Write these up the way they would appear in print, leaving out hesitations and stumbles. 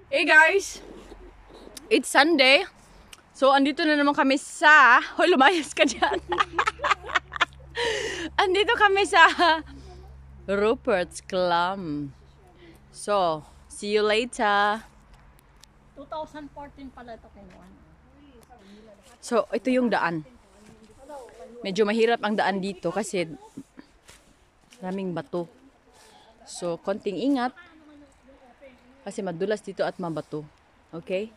Hey guys! It's Sunday. So, andito na naman kami sa... Hoy, lumayas ka dyan. Andito kami sa Rupert's Clam. So, see you later. 2014 pala ito kinuha. So, ito yung daan. Medyo mahirap ang daan dito kasi maraming bato. So, konting ingat. Kasi madulas dito at mabato. Okay?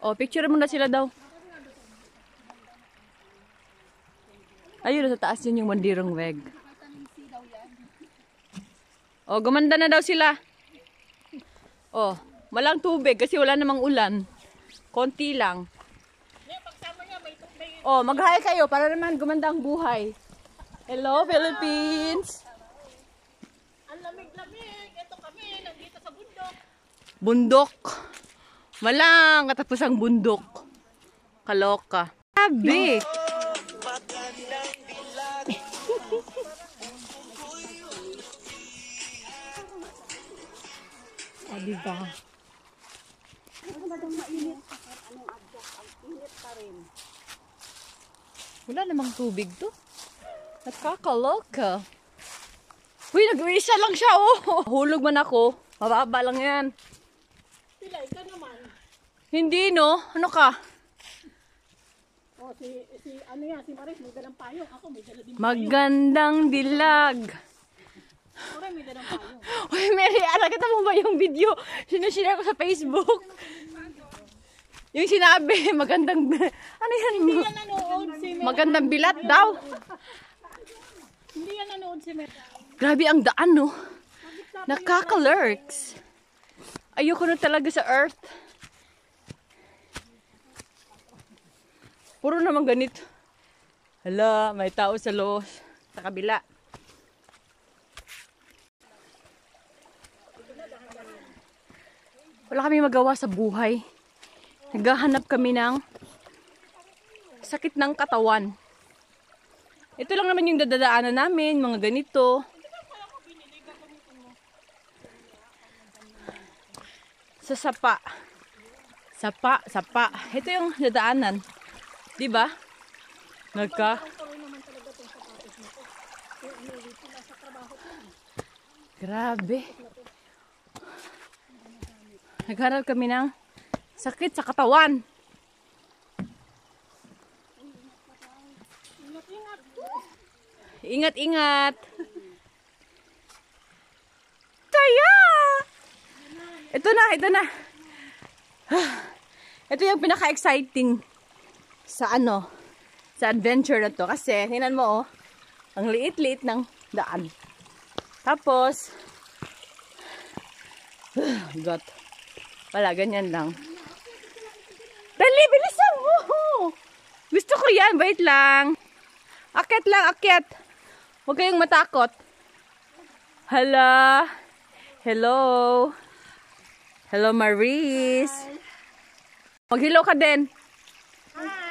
Oh, picture mo na sila daw. Ayun, sa taas yun yung mandirong weg. Oh, gumanda na daw sila. Oh, walang tubig kasi wala namang ulan. Konti lang. Oh, mag-hi kayo para naman gumanda ang buhay. Hello, Philippines! Ang lamig-lamig. Ito kami, nandito sa bundok. Bundok. Walang katapusang bundok. Kaloka. Sabi! Ah, diba? Wala namang tubig to. Nakakaloka. Uy, nag-uisa lang siya, oh. Hulog man ako. Mababa lang yan. Sila, ikaw naman. Hindi, no? Ano ka? Oh, ano yan, si Maris, may dalang payong. Ako, may dala din payong. Magandang dilag. Oray, may dalang payong. Uy, Mary, nakita mo ba yung video? Sinashare ko sa Facebook. Yung sinabi, magandang... Ano yan? Hindi yan nanood si Mer. Magandang bilat daw. Hindi yan nanood si Mer. Grabe ang daan, no? Nakaka-lurks. Ayoko na talaga sa earth. Puro naman ganito. Hala, may tao sa los. Sa kabila. Wala kami magawa sa buhay. Naghahanap kami ng sakit ng katawan. Ito lang naman yung dadaanan namin, mga ganito. Sa sapa. Sapa. Ito yung dadaanan. Diba? Grabe. Naghanap kami ng sakit sa katawan. Ingat-ingat. Taya! Ito na. Ito yung pinaka-exciting sa sa adventure na to. Kasi, tingnan mo, ang liit-liit ng daan. Tapos, God. Wala, ganyan lang. Dali, bilisan mo! Gusto ko yan, wait lang. Akyat. Huwag kayong matakot. Hala. Hello. Hello, Maris. Mag-hello ka din. Hi!